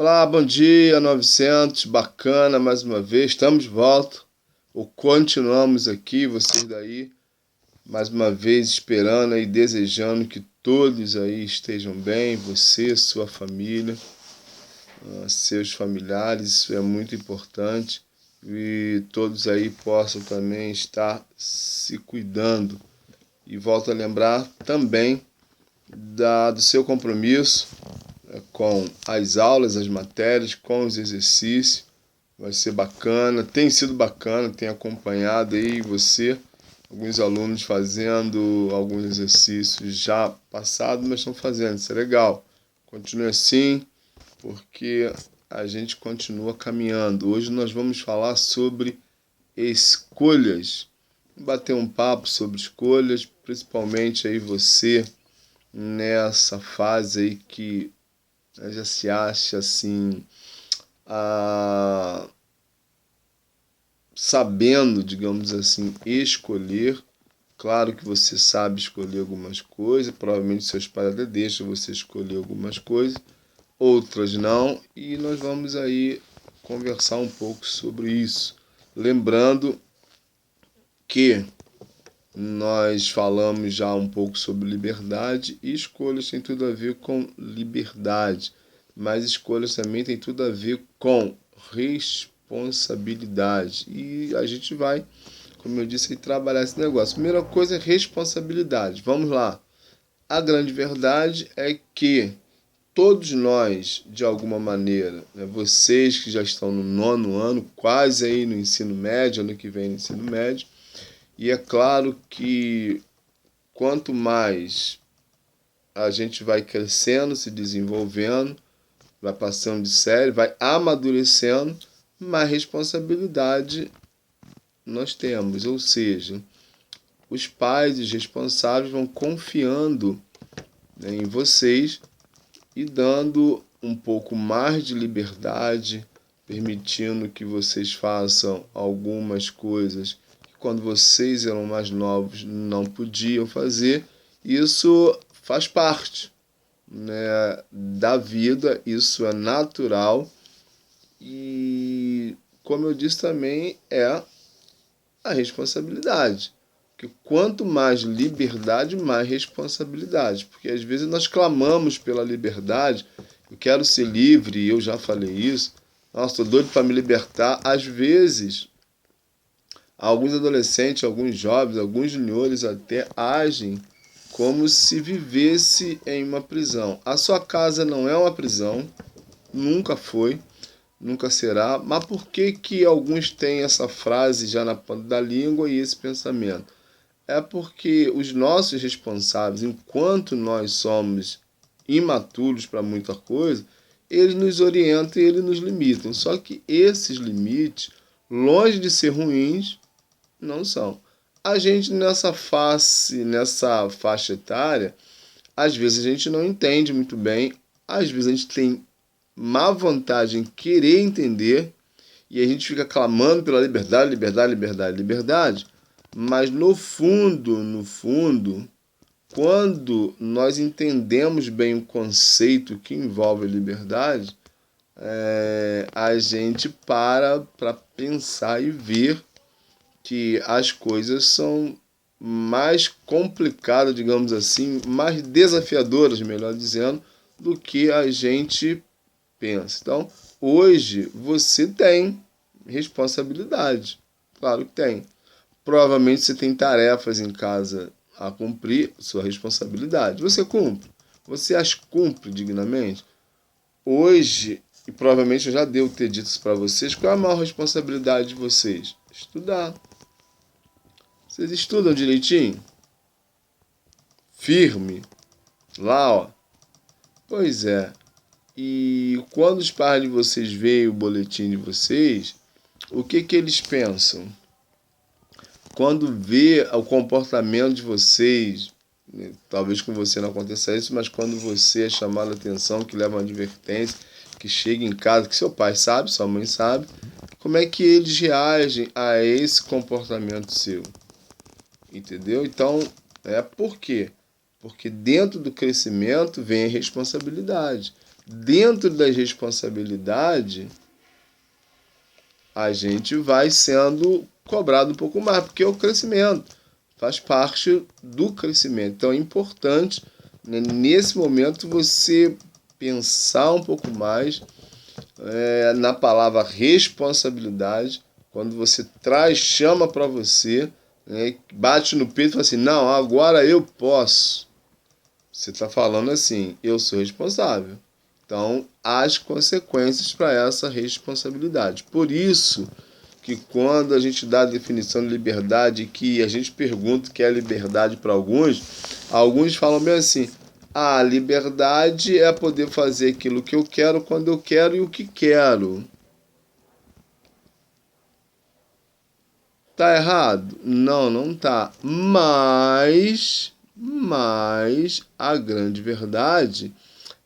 Olá, bom dia, 900, bacana, mais uma vez, estamos de volta, ou continuamos aqui, vocês daí, mais uma vez esperando e desejando que todos aí estejam bem, você, sua família, seus familiares, isso é muito importante, e todos aí possam também estar se cuidando. E volto a lembrar também do seu compromisso com as aulas, as matérias, com os exercícios. Vai ser bacana, tem sido bacana, tem acompanhado aí você, alguns alunos fazendo alguns exercícios já passados, mas estão fazendo, isso é legal. Continue assim, porque a gente continua caminhando. Hoje nós vamos falar sobre escolhas, bater um papo sobre escolhas, principalmente aí você nessa fase aí que já se acha assim, sabendo, digamos assim, escolher. Claro que você sabe escolher algumas coisas, provavelmente seus pais até deixam você escolher algumas coisas, outras não, e nós vamos aí conversar um pouco sobre isso. Lembrando que nós falamos já um pouco sobre liberdade e escolhas têm tudo a ver com liberdade, mas escolhas também têm tudo a ver com responsabilidade. E a gente vai, como eu disse, trabalhar esse negócio. Primeira coisa é responsabilidade. Vamos lá. A grande verdade é que todos nós, de alguma maneira, né, vocês que já estão no 9º ano, quase aí no ensino médio, ano que vem no ensino médio, e é claro que quanto mais a gente vai crescendo, se desenvolvendo, vai passando de série, vai amadurecendo, mais responsabilidade nós temos. Ou seja, os pais e os responsáveis vão confiando, né, em vocês e dando um pouco mais de liberdade, permitindo que vocês façam algumas coisas que quando vocês eram mais novos não podiam fazer. Isso faz parte, né, da vida, isso é natural e, como eu disse também, é a responsabilidade. Porque quanto mais liberdade, mais responsabilidade. Porque às vezes nós clamamos pela liberdade, eu quero ser livre, eu já falei isso, nossa, estou doido para me libertar. Às vezes, alguns adolescentes, alguns jovens, alguns juniores até agem como se vivesse em uma prisão. A sua casa não é uma prisão, nunca foi, nunca será. Mas por que que alguns têm essa frase já na ponta da língua e esse pensamento? É porque os nossos responsáveis, enquanto nós somos imaturos para muita coisa, eles nos orientam e eles nos limitam. Só que esses limites, longe de ser ruins, não são. A gente nessa faixa etária, às vezes a gente não entende muito bem, às vezes a gente tem má vontade em querer entender e a gente fica clamando pela liberdade, liberdade, liberdade, liberdade, mas no fundo, quando nós entendemos bem o conceito que envolve a liberdade, a gente para pensar e ver que as coisas são mais complicadas, digamos assim, mais desafiadoras, melhor dizendo, do que a gente pensa. Então, hoje você tem responsabilidade. Claro que tem. Provavelmente você tem tarefas em casa a cumprir, sua responsabilidade. Você cumpre. Você as cumpre dignamente. Hoje, e provavelmente eu já devo ter dito isso para vocês, qual é a maior responsabilidade de vocês? Estudar. Vocês estudam direitinho? Firme? Lá, ó. Pois é. E quando os pais de vocês veem o boletim de vocês, o que que eles pensam? Quando vê o comportamento de vocês, né, talvez com você não aconteça isso, mas quando você é chamado a atenção, que leva uma advertência, que chega em casa, que seu pai sabe, sua mãe sabe, como é que eles reagem a esse comportamento seu? Entendeu? Então, por quê? Porque dentro do crescimento vem a responsabilidade. dentro das responsabilidades, a gente vai sendo cobrado um pouco mais, porque é o crescimento, faz parte do crescimento. Então é importante, né, nesse momento, você pensar um pouco mais na palavra responsabilidade, quando você traz, chama para você, né, bate no peito e fala assim, não, agora eu posso. Você está falando assim, eu sou responsável. Então, as consequências para essa responsabilidade. Por isso que quando a gente dá a definição de liberdade, que a gente pergunta o que é liberdade para alguns, alguns falam bem assim, a liberdade é poder fazer aquilo que eu quero, quando eu quero e o que quero. Tá errado? Não, não tá. Mas a grande verdade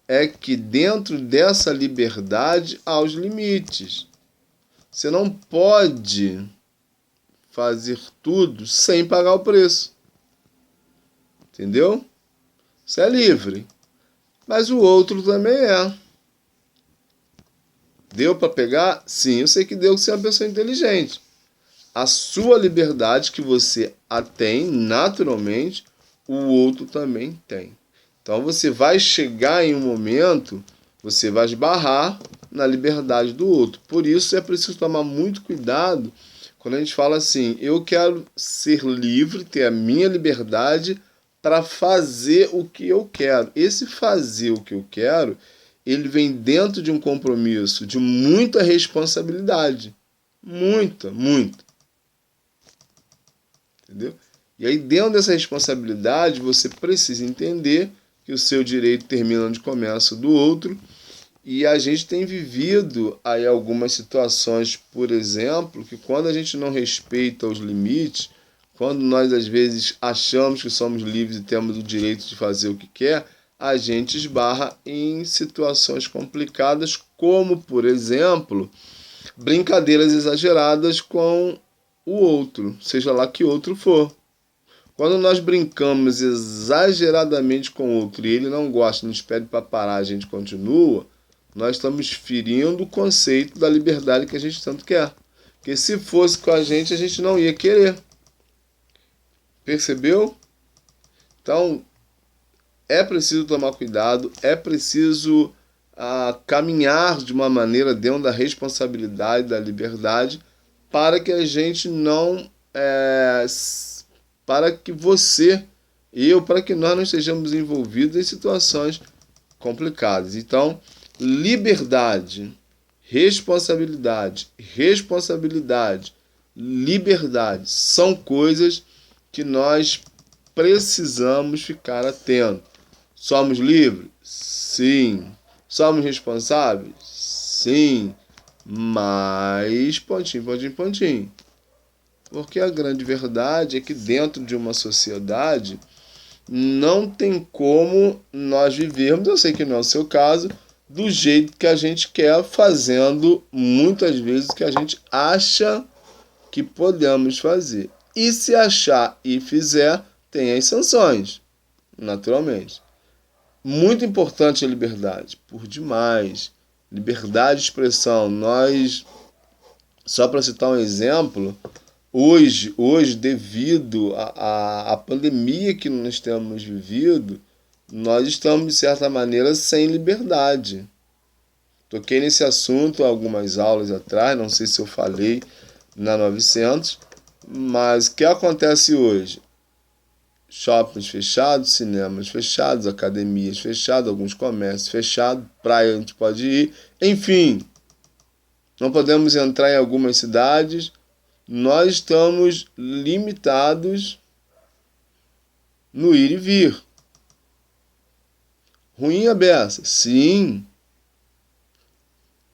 é que dentro dessa liberdade há os limites. Você não pode fazer tudo sem pagar o preço. Entendeu? Você é livre. Mas o outro também é. Deu para pegar? Sim, eu sei que deu, que você é uma pessoa inteligente. A sua liberdade que você a tem naturalmente, o outro também tem. Então você vai chegar em um momento, você vai esbarrar na liberdade do outro. Por isso é preciso tomar muito cuidado quando a gente fala assim, eu quero ser livre, ter a minha liberdade para fazer o que eu quero. Esse fazer o que eu quero, ele vem dentro de um compromisso, de muita responsabilidade. Muita, muita. Entendeu? E aí, dentro dessa responsabilidade, você precisa entender que o seu direito termina onde começa o do outro. E a gente tem vivido aí algumas situações, por exemplo, que quando a gente não respeita os limites, quando nós às vezes achamos que somos livres e temos o direito de fazer o que quer, a gente esbarra em situações complicadas, como, por exemplo, brincadeiras exageradas com o outro, seja lá que outro for. Quando nós brincamos exageradamente com o outro e ele não gosta, nos pede para parar, a gente continua, nós estamos ferindo o conceito da liberdade que a gente tanto quer. Porque se fosse com a gente não ia querer. Percebeu? Então, é preciso tomar cuidado, é preciso caminhar de uma maneira dentro da responsabilidade, da liberdade, para que a gente não... para que você e eu, para que nós não estejamos envolvidos em situações complicadas. Então, liberdade, responsabilidade, liberdade são coisas que nós precisamos ficar atentos. Somos livres? Sim. Somos responsáveis? Sim. Mas, pontinho, pontinho, pontinho. Porque a grande verdade é que dentro de uma sociedade não tem como nós vivermos, eu sei que não é o seu caso, do jeito que a gente quer, fazendo muitas vezes o que a gente acha que podemos fazer. E se achar e fizer, tem as sanções, naturalmente. Muito importante a liberdade, por demais. Liberdade de expressão. Nós, só para citar um exemplo, hoje devido à pandemia que nós temos vivido, nós estamos, de certa maneira, sem liberdade. Toquei nesse assunto algumas aulas atrás, não sei se eu falei na 900, mas o que acontece hoje? Shoppings fechados, cinemas fechados, academias fechadas, alguns comércios fechados, praia a gente pode ir, enfim, não podemos entrar em algumas cidades, nós estamos limitados no ir e vir. Ruim a beça? Sim.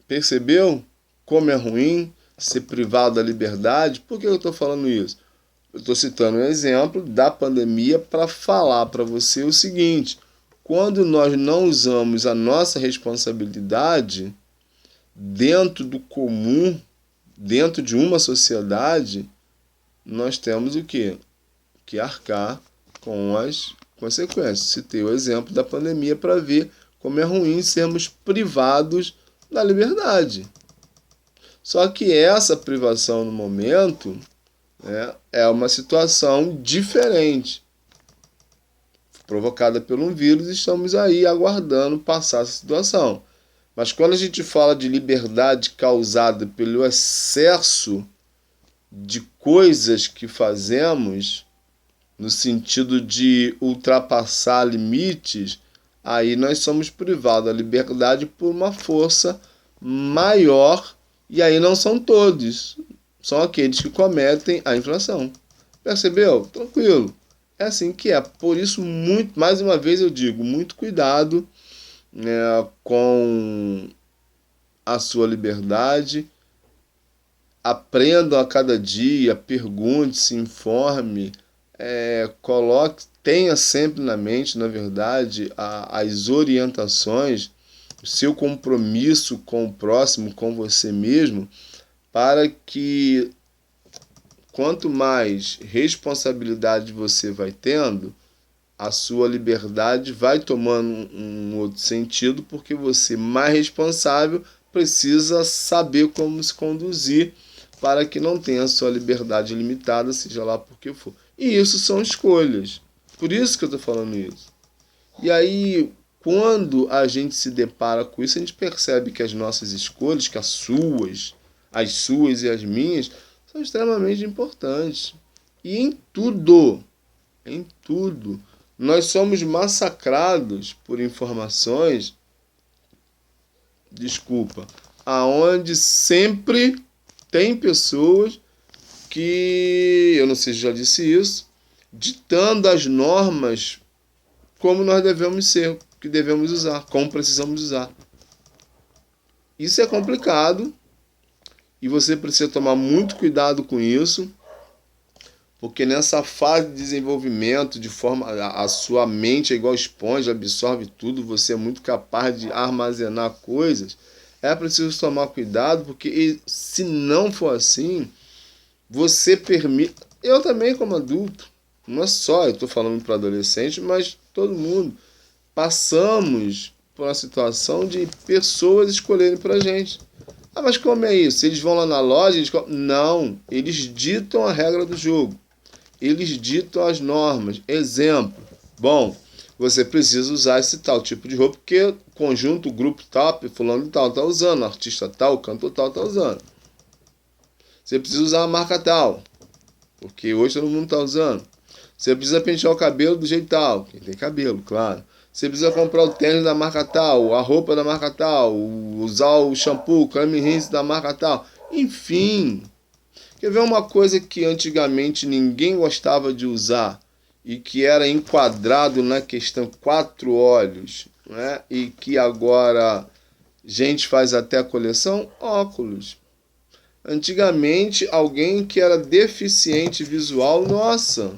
Percebeu como é ruim ser privado da liberdade? Por que eu estou falando isso? Eu estou citando um exemplo da pandemia para falar para você o seguinte: quando nós não usamos a nossa responsabilidade dentro do comum, dentro de uma sociedade, nós temos o quê? Que arcar com as consequências. Citei o exemplo da pandemia para ver como é ruim sermos privados da liberdade. Só que essa privação no momento, né, é uma situação diferente, provocada por um vírus, e estamos aí aguardando passar essa situação. Mas quando a gente fala de liberdade causada pelo excesso de coisas que fazemos, no sentido de ultrapassar limites, aí nós somos privados da liberdade por uma força maior, e aí não são todos, são aqueles que cometem a infração. Percebeu? Tranquilo. É assim que é. Por isso, mais uma vez eu digo, muito cuidado, né, com a sua liberdade. Aprendam a cada dia, pergunte, se informe, coloque, tenha sempre na mente, na verdade, as orientações, o seu compromisso com o próximo, com você mesmo, para que quanto mais responsabilidade você vai tendo, a sua liberdade vai tomando um outro sentido, porque você, mais responsável, precisa saber como se conduzir para que não tenha a sua liberdade limitada, seja lá por que for. E isso são escolhas. Por isso que eu estou falando isso. E aí, quando a gente se depara com isso, a gente percebe que as nossas escolhas, que as suas e as minhas, são extremamente importantes. E em tudo, nós somos massacrados por informações, aonde sempre tem pessoas que, eu não sei se já disse isso, ditando as normas como nós devemos ser, que devemos usar, como precisamos usar. Isso é complicado e você precisa tomar muito cuidado com isso, porque nessa fase de desenvolvimento, de forma, a sua mente é igual esponja, absorve tudo, você é muito capaz de armazenar coisas. É preciso tomar cuidado, porque se não for assim, você permite... Eu também, como adulto, não é só, eu estou falando para adolescente, mas todo mundo, passamos por uma situação de pessoas escolherem para a gente. Ah, mas como é isso? Eles vão lá na loja, não, eles ditam a regra do jogo. Eles ditam as normas. Exemplo, bom, você precisa usar esse tal tipo de roupa, porque o conjunto, o grupo tal, fulano tal está usando, artista tal, cantor tal está usando. Você precisa usar a marca tal, porque hoje todo mundo está usando. Você precisa pentear o cabelo do jeito tal, quem tem cabelo, claro. Você precisa comprar o tênis da marca tal, a roupa da marca tal, usar o shampoo, o creme rinse da marca tal. Enfim, quer ver uma coisa que antigamente ninguém gostava de usar e que era enquadrado na questão 4 olhos, né? E que agora gente faz até a coleção? Óculos. Antigamente, alguém que era deficiente visual, nossa,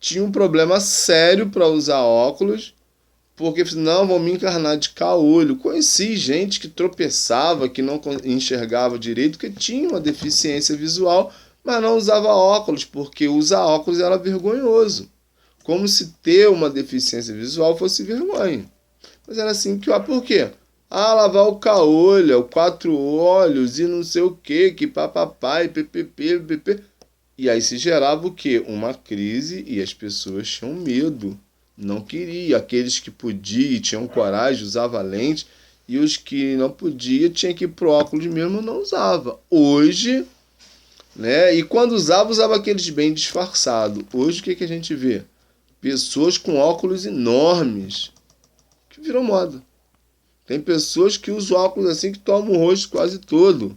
tinha um problema sério para usar óculos, porque não, vão me encarnar de caolho. Conheci gente que tropeçava, que não enxergava direito, que tinha uma deficiência visual, mas não usava óculos, porque usar óculos era vergonhoso. Como se ter uma deficiência visual fosse vergonha. Mas era assim que, por quê? Lavar o caolho, o 4 olhos e não sei o que papapá, e ppp. E aí se gerava o quê? Uma crise e as pessoas tinham medo. Não queriam. Aqueles que podiam e tinham coragem usavam lente, e os que não podiam tinham que ir pro óculos mesmo, não usava. Hoje, né? E quando usava aqueles bem disfarçados. Hoje o que a gente vê? Pessoas com óculos enormes, que virou moda. Tem pessoas que usam óculos assim que tomam o rosto quase todo.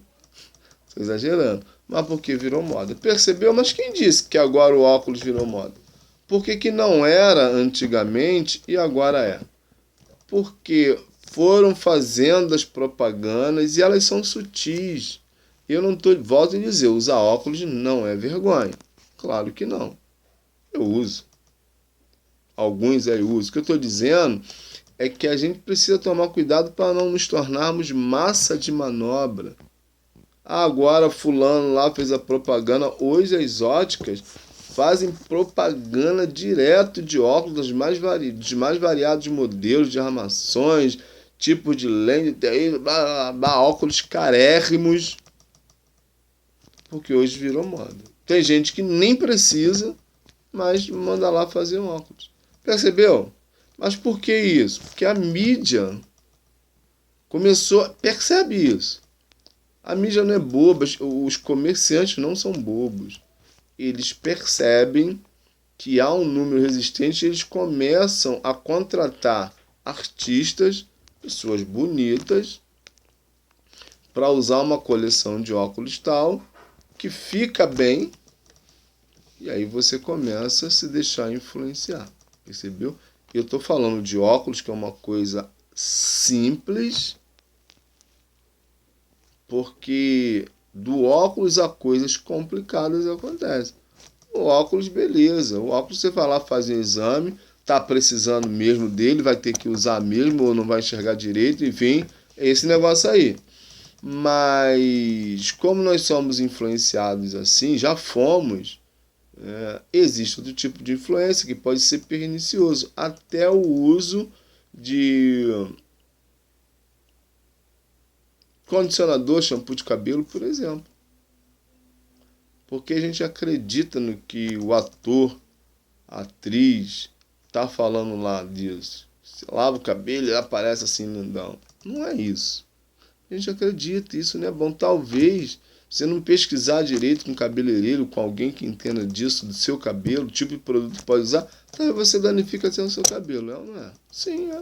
Estou exagerando. Mas porque virou moda. Percebeu? Mas quem disse que agora o óculos virou moda? Por que não era antigamente e agora é? Porque foram fazendo as propagandas e elas são sutis. Eu não estou, volto a dizer, usar óculos não é vergonha. Claro que não. Eu uso. Alguns aí usam. O que eu estou dizendo é que a gente precisa tomar cuidado para não nos tornarmos massa de manobra. Agora fulano lá fez a propaganda. Hoje as óticas fazem propaganda direto de óculos dos mais variados modelos de armações, tipos de lente, blá, blá, blá, óculos carérrimos, porque hoje virou moda. Tem gente que nem precisa, mas manda lá fazer um óculos. Percebeu? Mas por que isso? Porque a mídia começou... Percebe isso? A mídia não é boba, os comerciantes não são bobos. Eles percebem que há um número resistente e eles começam a contratar artistas, pessoas bonitas, para usar uma coleção de óculos tal, que fica bem, e aí você começa a se deixar influenciar. Percebeu? Eu estou falando de óculos, que é uma coisa simples, porque do óculos a coisas complicadas acontecem. O óculos, beleza. O óculos você vai lá fazer um exame, tá precisando mesmo dele, vai ter que usar mesmo ou não vai enxergar direito, enfim, é esse negócio aí. Mas como nós somos influenciados assim, já fomos, existe outro tipo de influência que pode ser pernicioso, até o uso de condicionador, shampoo de cabelo, por exemplo. Porque a gente acredita no que o ator, a atriz, tá falando lá disso. Você lava o cabelo e aparece assim lindão. Não é isso. A gente acredita, isso não é bom. Talvez você não pesquisar direito com um cabeleireiro, com alguém que entenda disso, do seu cabelo, o tipo de produto que pode usar, talvez você danifique até o seu cabelo, é ou não é? Sim, é.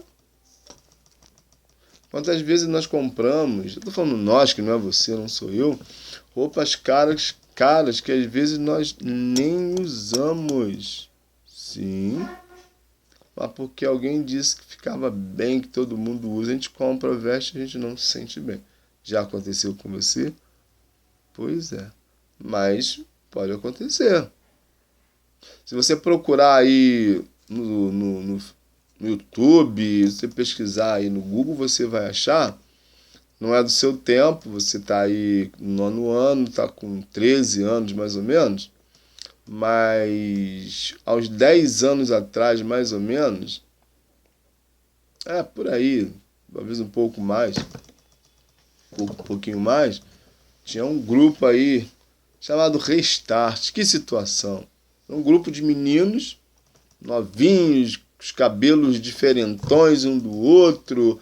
Quantas vezes nós compramos, eu tô falando nós, que não é você, não sou eu, roupas caras que às vezes nós nem usamos. Sim, mas porque alguém disse que ficava bem, que todo mundo usa, a gente compra, veste, a gente não se sente bem. Já aconteceu com você? Pois é, mas pode acontecer. Se você procurar aí no YouTube, se você pesquisar aí no Google, você vai achar. Não é do seu tempo, você está aí no 9º ano, está com 13 anos mais ou menos, mas aos 10 anos atrás, mais ou menos, por aí, talvez um pouco mais, um pouquinho mais, tinha um grupo aí chamado Restart. Que situação! Um grupo de meninos novinhos, os cabelos diferentões um do outro,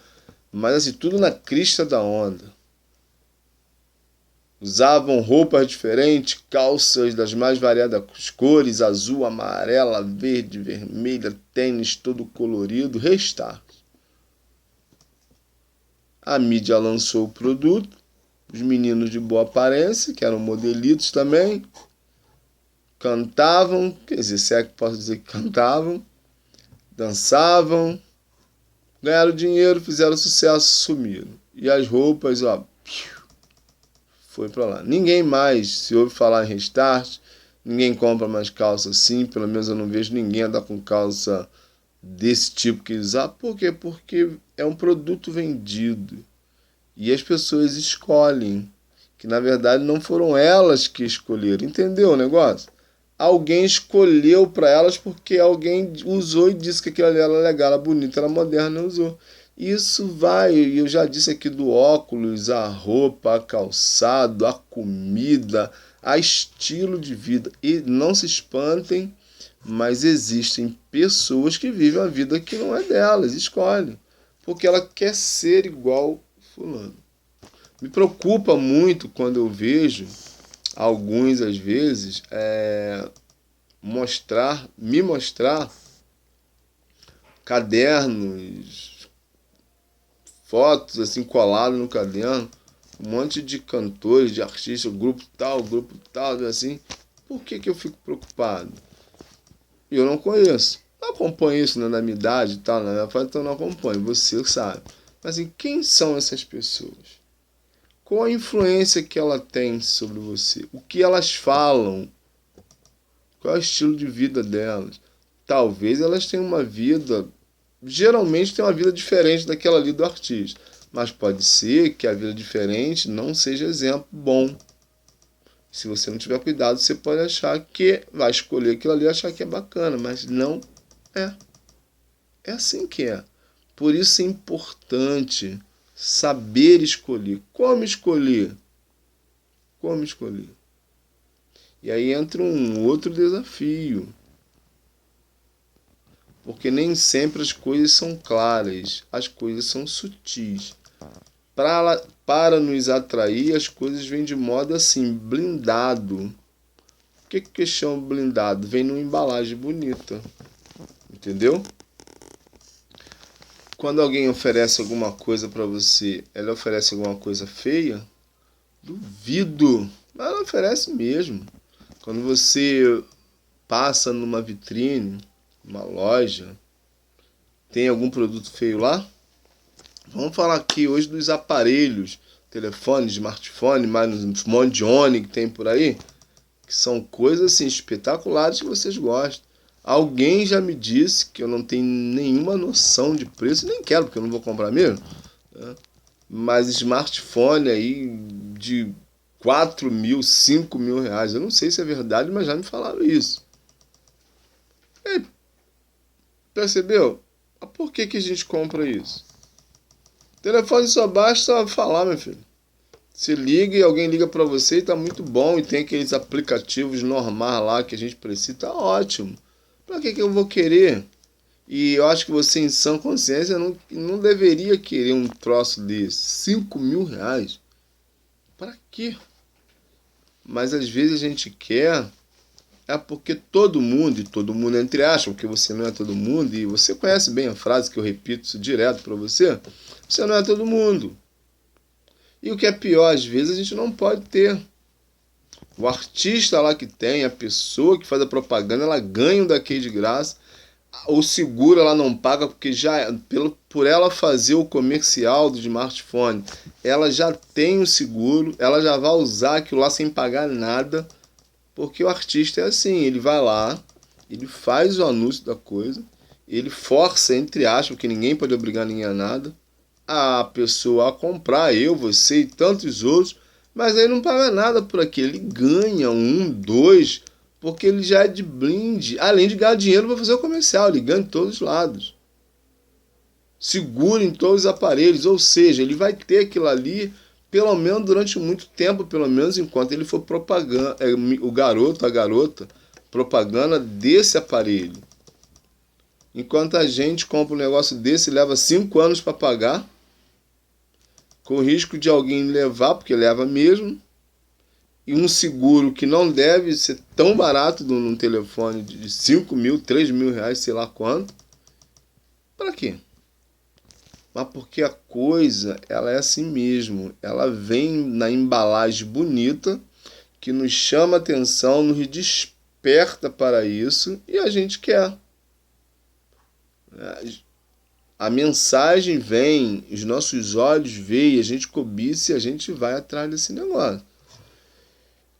mas assim, tudo na crista da onda. Usavam roupas diferentes, calças das mais variadas cores, azul, amarela, verde, vermelha, tênis todo colorido, Restart. A mídia lançou o produto, os meninos de boa aparência, que eram modelitos também, cantavam, quer dizer, se é que posso dizer que cantavam, dançavam, ganharam dinheiro, fizeram sucesso, sumiram. E as roupas, foi para lá. Ninguém mais se ouve falar em Restart, ninguém compra mais calça assim, pelo menos eu não vejo ninguém andar com calça desse tipo que usar. Por quê? Porque é um produto vendido. E as pessoas escolhem, que na verdade não foram elas que escolheram. Entendeu o negócio? Alguém escolheu para elas porque alguém usou e disse que aquilo ali era legal, era bonito, era moderno e usou. Isso vai, eu já disse aqui do óculos, a roupa, a calçado, a comida, a estilo de vida. E não se espantem, mas existem pessoas que vivem a vida que não é delas, escolhem, porque ela quer ser igual fulano. Me preocupa muito quando eu vejo alguns, às vezes, me mostrar cadernos, fotos assim coladas no caderno, um monte de cantores, de artistas, grupo tal, assim. Por que eu fico preocupado? Eu não conheço. Não acompanho isso, né, na minha idade e tal, na minha fase, então não acompanho, você sabe. Mas assim, quem são essas pessoas? Qual a influência que ela tem sobre você? O que elas falam? Qual é o estilo de vida delas? Talvez elas tenham uma vida... Geralmente tem uma vida diferente daquela ali do artista. Mas pode ser que a vida diferente não seja exemplo bom. Se você não tiver cuidado, você pode achar que vai escolher aquilo ali e achar que é bacana, mas não é. É assim que é. Por isso é importante saber escolher. Como escolher? Como escolher? E aí entra um outro desafio. Porque nem sempre as coisas são claras, as coisas são sutis. Para nos atrair, as coisas vêm de modo assim, blindado. O que eu chamo blindado? Vem numa embalagem bonita. Entendeu? Quando alguém oferece alguma coisa para você, ela oferece alguma coisa feia? Duvido. Mas ela oferece mesmo. Quando você passa numa vitrine, numa loja, tem algum produto feio lá? Vamos falar aqui hoje dos aparelhos, telefone, smartphone, mais um monte de ONI que tem por aí, que são coisas assim espetaculares que vocês gostam. Alguém já me disse que eu não tenho nenhuma noção de preço, nem quero porque eu não vou comprar mesmo, né? Mas smartphone aí de 4 mil, 5 mil reais, eu não sei se é verdade, mas já me falaram isso. E, percebeu? Mas por que a gente compra isso? Telefone só basta falar, meu filho. Se liga e alguém liga para você e tá muito bom. E tem aqueles aplicativos normais lá que a gente precisa, tá ótimo. Para que eu vou querer? E eu acho que você, em sã consciência, não deveria querer um troço desse. 5 mil reais? Para quê? Mas às vezes a gente quer, é porque todo mundo, e todo mundo entre aspas, porque você não é todo mundo, e você conhece bem a frase que eu repito isso direto para você, você não é todo mundo. E o que é pior, às vezes a gente não pode ter. O artista lá que tem, a pessoa que faz a propaganda, ela ganha um daquele de graça. O seguro ela não paga porque já por ela fazer o comercial do smartphone, ela já tem o seguro, ela já vai usar aquilo lá sem pagar nada, porque o artista é assim, ele vai lá, ele faz o anúncio da coisa, ele força, entre aspas, porque ninguém pode obrigar ninguém a nada, a pessoa a comprar, eu, você e tantos outros, mas aí não paga nada por aquilo, ele ganha um, dois, porque ele já é de blinde, além de ganhar dinheiro para fazer o comercial, ele ganha de todos os lados. Segura em todos os aparelhos, ou seja, ele vai ter aquilo ali, pelo menos durante muito tempo, pelo menos enquanto ele for propaganda, o garoto, a garota, propaganda desse aparelho. Enquanto a gente compra um negócio desse e leva 5 anos para pagar, com risco de alguém levar, porque leva mesmo, e um seguro que não deve ser tão barato num telefone de 5 mil, 3 mil reais, sei lá quanto. Para quê? Mas porque a coisa, ela é assim mesmo. Ela vem na embalagem bonita, que nos chama atenção, nos desperta para isso, e a gente quer. A mensagem vem, os nossos olhos veem, a gente cobiça e a gente vai atrás desse negócio.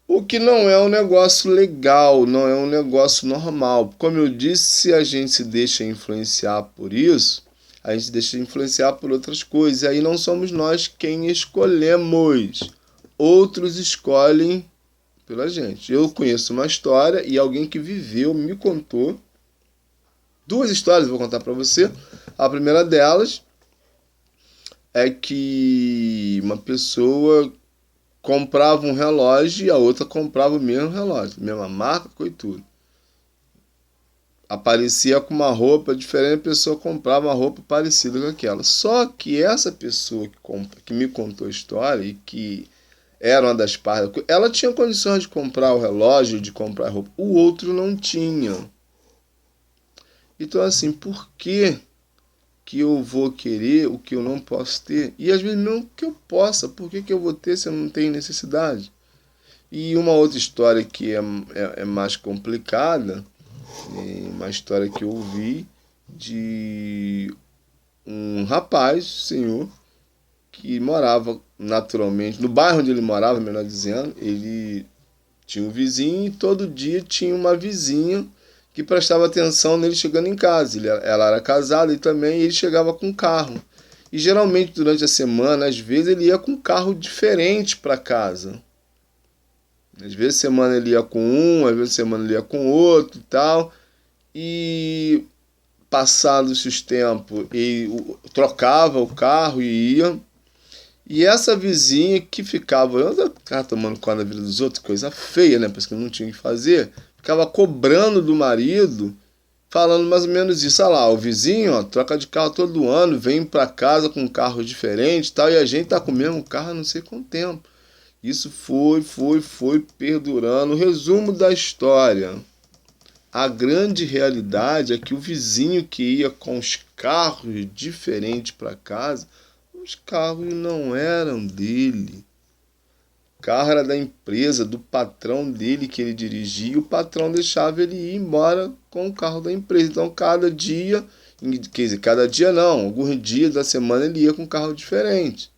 O que não é um negócio legal, não é um negócio normal. Como eu disse, se a gente se deixa influenciar por isso, a gente se deixa influenciar por outras coisas. E aí não somos nós quem escolhemos. Outros escolhem pela gente. Eu conheço uma história e alguém que viveu me contou. 2 histórias eu vou contar para você. A primeira delas é que uma pessoa comprava um relógio e a outra comprava o mesmo relógio, mesma marca, coisa e tudo. Aparecia com uma roupa diferente, a pessoa comprava uma roupa parecida com aquela. Só que essa pessoa que me contou a história e que era uma das partes, ela tinha condições de comprar o relógio, de comprar a roupa, o outro não tinha. Então assim, por que eu vou querer o que eu não posso ter? E às vezes não que eu possa, por que eu vou ter se eu não tenho necessidade? E uma outra história que é mais complicada, uma história que eu ouvi de um rapaz, senhor, que morava naturalmente, no bairro onde ele morava, melhor dizendo, ele tinha um vizinho e todo dia tinha uma vizinha que prestava atenção nele chegando em casa. Ela era casada e também ele chegava com um carro. E geralmente durante a semana, às vezes, ele ia com um carro diferente para casa. Às vezes semana ele ia com um, às vezes semana ele ia com outro e tal. E passados os tempos, ele trocava o carro e ia. E essa vizinha que ficava tomando conta da vida dos outros, coisa feia, né? Porque não tinha o que fazer. Ficava cobrando do marido, falando mais ou menos isso. Olha lá, o vizinho, ó, troca de carro todo ano, vem pra casa com um carro diferente e tal, e a gente tá com o mesmo carro há não sei quanto tempo. Isso foi perdurando. O resumo da história. A grande realidade é que o vizinho que ia com os carros diferentes para casa, os carros não eram dele. O carro era da empresa, do patrão dele que ele dirigia, e o patrão deixava ele ir embora com o carro da empresa. Então, cada dia, quer dizer, cada dia não, alguns dias da semana ele ia com um carro diferente.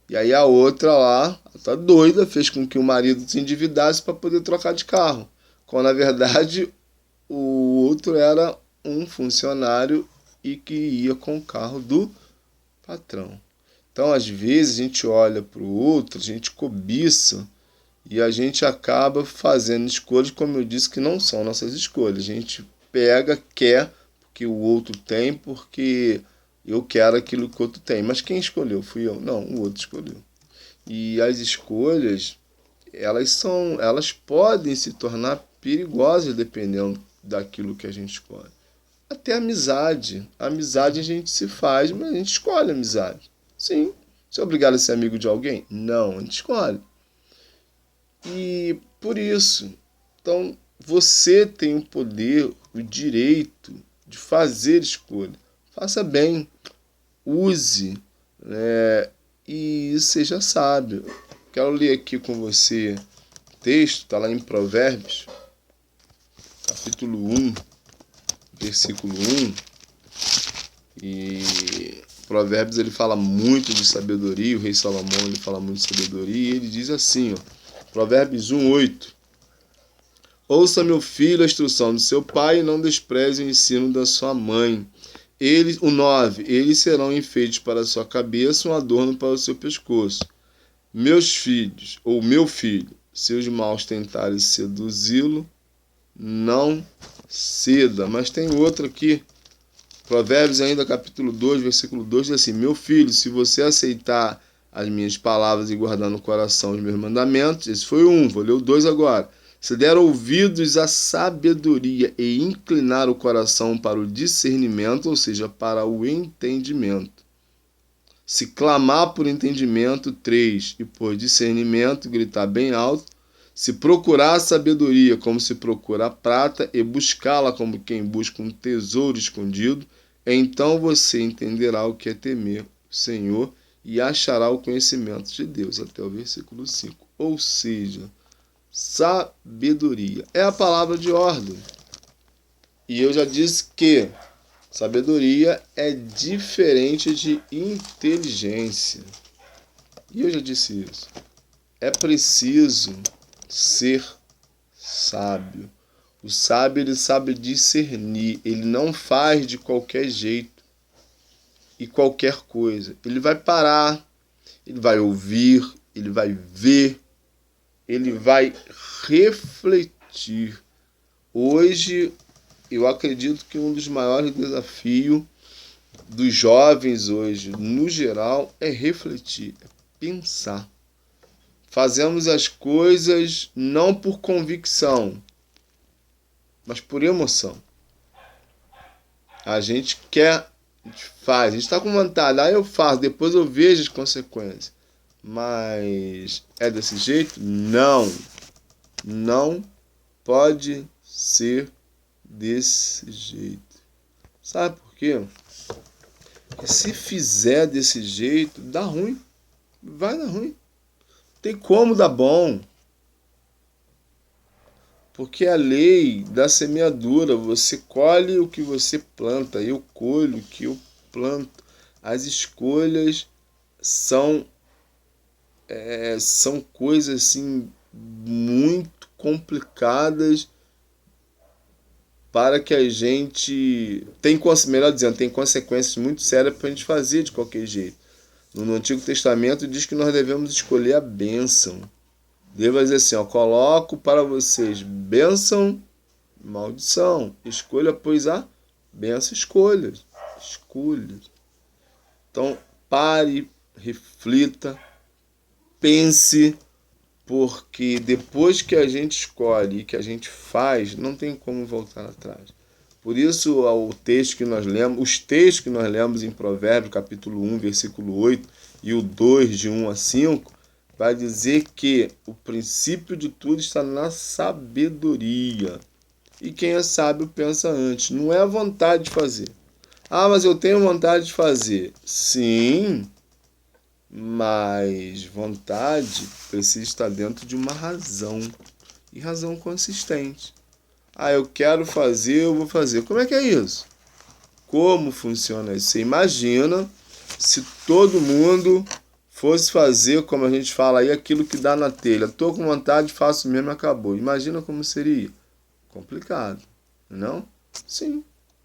E aí a outra lá, tá doida, fez com que o marido se endividasse para poder trocar de carro. Quando na verdade o outro era um funcionário e que ia com o carro do patrão. Então, às vezes, a gente olha para o outro, a gente cobiça e a gente acaba fazendo escolhas, como eu disse, que não são nossas escolhas. A gente pega, quer, porque o outro tem, porque eu quero aquilo que o outro tem. Mas quem escolheu? Fui eu? Não, o outro escolheu. E as escolhas, elas podem se tornar perigosas dependendo daquilo que a gente escolhe. Até amizade. Amizade a gente se faz, mas a gente escolhe a amizade. Sim. Você é obrigado a ser amigo de alguém? Não, a gente escolhe. E por isso, então, você tem o poder, o direito de fazer escolha. Faça bem. Use, né, e seja sábio. Quero ler aqui com você o texto, está lá em Provérbios, capítulo 1, versículo 1. E Provérbios ele fala muito de sabedoria, o rei Salomão ele fala muito de sabedoria, e ele diz assim, ó, Provérbios 1:8. Ouça, meu filho, a instrução do seu pai e não despreze o ensino da sua mãe. O 9. Eles serão enfeites para a sua cabeça, um adorno para o seu pescoço. Meus filhos, ou meu filho, se os maus tentarem seduzi-lo, não ceda. Mas tem outro aqui. Provérbios ainda, capítulo 2, versículo 2, diz assim, meu filho, se você aceitar as minhas palavras e guardar no coração os meus mandamentos, esse foi um, vou ler o 2 agora. Se der ouvidos à sabedoria e inclinar o coração para o discernimento, ou seja, para o entendimento. Se clamar por entendimento, 3, e por discernimento, gritar bem alto. Se procurar a sabedoria como se procura a prata e buscá-la como quem busca um tesouro escondido, então você entenderá o que é temer o Senhor e achará o conhecimento de Deus. Até o versículo 5. Ou seja, sabedoria é a palavra de ordem. E eu já disse que sabedoria é diferente de inteligência. E eu já disse isso. É preciso ser sábio. O sábio, ele sabe discernir. Ele não faz de qualquer jeito e qualquer coisa. Ele vai parar, ele vai ouvir, ele vai ver, ele vai refletir. Hoje, eu acredito que um dos maiores desafios dos jovens hoje, no geral, é refletir, é pensar. Fazemos as coisas não por convicção, mas por emoção. A gente quer, a gente faz, a gente está com vontade, aí eu faço, depois eu vejo as consequências. Mas é desse jeito? Não. Não pode ser desse jeito. Sabe por quê? Porque se fizer desse jeito, dá ruim. Vai dar ruim. Tem como dar bom. Porque a lei da semeadura, você colhe o que você planta, eu colho o que eu planto. As escolhas são coisas assim muito complicadas para que a gente melhor dizendo, tem consequências muito sérias para a gente fazer de qualquer jeito. No Antigo Testamento diz que nós devemos escolher a bênção. Deus vai dizer assim, ó, coloco para vocês bênção, maldição. Escolha, pois a bênção, escolha. Escolha. Então, pare, reflita, pense, porque depois que a gente escolhe e que a gente faz, não tem como voltar atrás. Por isso, o texto que nós lemos, os textos que nós lemos em Provérbios, capítulo 1, versículo 8, e o 2, de 1 a 5, vai dizer que o princípio de tudo está na sabedoria. E quem é sábio pensa antes. Não é a vontade de fazer. Ah, mas eu tenho vontade de fazer. Sim, mas vontade precisa estar dentro de uma razão. E razão consistente. Ah, eu quero fazer, eu vou fazer. Como é que é isso? Como funciona isso? Você imagina se todo mundo fosse fazer, como a gente fala aí, aquilo que dá na telha. Estou com vontade, faço mesmo, acabou. Imagina como seria. Complicado, não? Sim,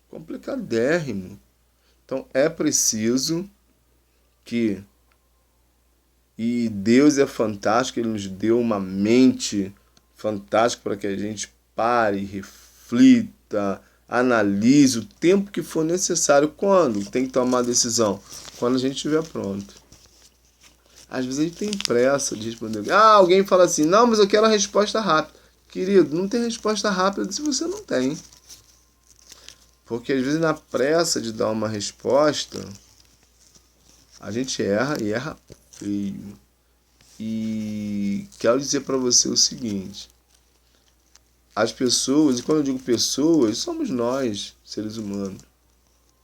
complicadérrimo. Então é preciso que... E Deus é fantástico, Ele nos deu uma mente fantástica para que a gente pare, reflita, analise o tempo que for necessário. Quando tem que tomar a decisão? Quando a gente estiver pronto. Às vezes a gente tem pressa de responder. Ah, alguém fala assim, não, mas eu quero a resposta rápida. Querido, não tem resposta rápida se você não tem. Porque às vezes na pressa de dar uma resposta, a gente erra e erra feio. E quero dizer para você o seguinte, as pessoas, e quando eu digo pessoas, somos nós, seres humanos.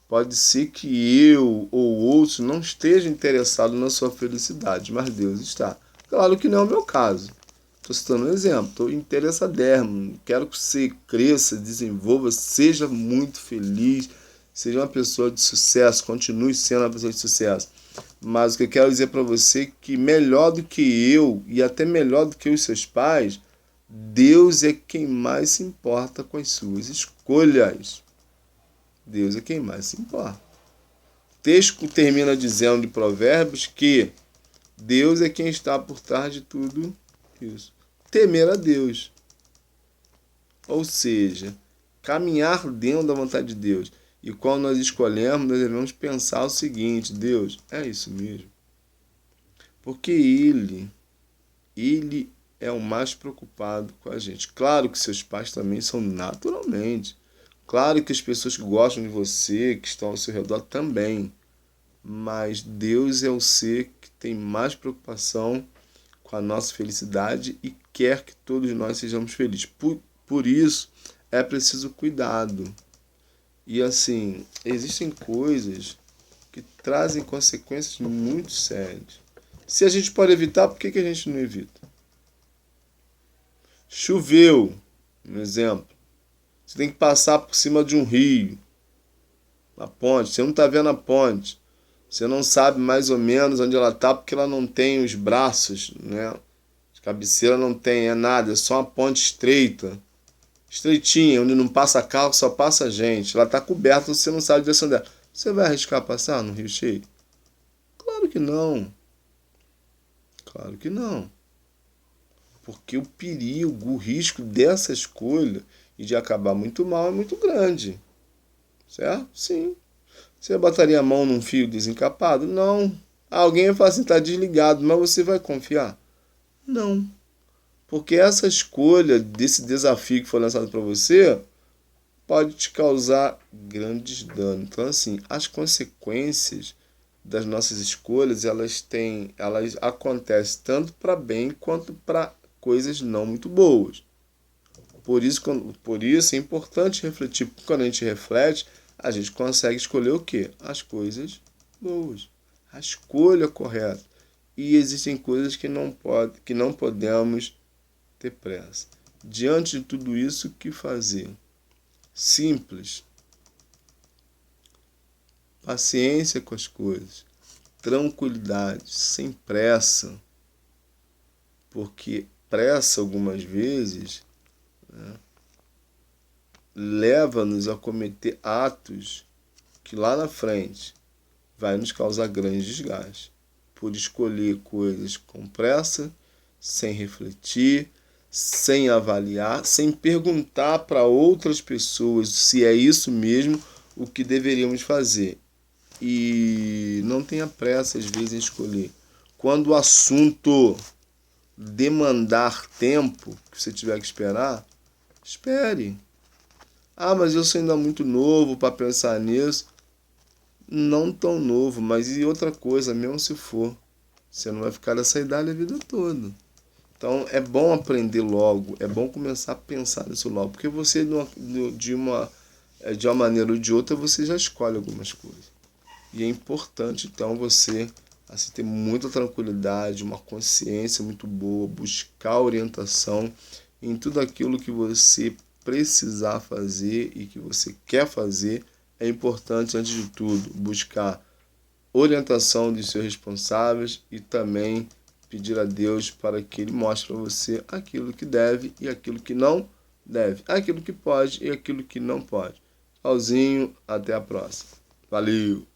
Pode ser que eu ou outros não estejam interessados na sua felicidade, mas Deus está. Claro que não é o meu caso. Estou citando um exemplo, estou interessadérrimo, quero que você cresça, desenvolva, seja muito feliz, seja uma pessoa de sucesso, continue sendo uma pessoa de sucesso. Mas o que eu quero dizer para você é que melhor do que eu, e até melhor do que os seus pais, Deus é quem mais se importa com as suas escolhas. Deus é quem mais se importa. O texto termina dizendo de Provérbios que Deus é quem está por trás de tudo isso. Temer a Deus. Ou seja, caminhar dentro da vontade de Deus. E quando nós escolhemos, nós devemos pensar o seguinte, Deus, é isso mesmo. Porque Ele é o mais preocupado com a gente. Claro que seus pais também são naturalmente. Claro que as pessoas que gostam de você, que estão ao seu redor também. Mas Deus é o ser que tem mais preocupação com a nossa felicidade e quer que todos nós sejamos felizes. Por isso, é preciso cuidado. E assim, existem coisas que trazem consequências muito sérias. Se a gente pode evitar, por que a gente não evita? Choveu, um exemplo. Você tem que passar por cima de um rio, uma ponte. Você não está vendo a ponte. Você não sabe mais ou menos onde ela está porque ela não tem os braços, né? A cabeceira não tem, é nada, é só uma ponte estreita. Estreitinha, onde não passa carro, só passa gente. Ela está coberta, você não sabe a direção dela. Você vai arriscar passar no rio cheio? Claro que não. Claro que não. Porque o perigo, o risco dessa escolha e de acabar muito mal é muito grande. Certo? Sim. Você botaria a mão num fio desencapado? Não. Alguém vai falar assim, está desligado, mas você vai confiar? Não. Porque essa escolha desse desafio que foi lançado para você pode te causar grandes danos. Então, assim, as consequências das nossas escolhas, elas acontecem tanto para bem quanto para coisas não muito boas. Por isso é importante refletir, porque quando a gente reflete, a gente consegue escolher o quê? As coisas boas. A escolha correta. E existem coisas que não podemos ter pressa. Diante de tudo isso, o que fazer? Simples. Paciência com as coisas. Tranquilidade, sem pressa. Porque pressa, algumas vezes, né, leva-nos a cometer atos que lá na frente vai nos causar grande desgaste. Por escolher coisas com pressa sem refletir, sem avaliar, sem perguntar para outras pessoas se é isso mesmo o que deveríamos fazer. E não tenha pressa, às vezes, em escolher. Quando o assunto demandar tempo, que você tiver que esperar, espere. Ah, mas eu sou ainda muito novo para pensar nisso. Não tão novo, mas e outra coisa, mesmo se for, você não vai ficar nessa idade a vida toda. Então é bom aprender logo, é bom começar a pensar nisso logo, porque você de uma maneira ou de outra você já escolhe algumas coisas. E é importante então você assim ter muita tranquilidade, uma consciência muito boa, buscar orientação em tudo aquilo que você precisar fazer e que você quer fazer. É importante, antes de tudo, buscar orientação dos seus responsáveis e também pedir a Deus para que Ele mostre para você aquilo que deve e aquilo que não deve, aquilo que pode e aquilo que não pode. Tchauzinho, até a próxima. Valeu!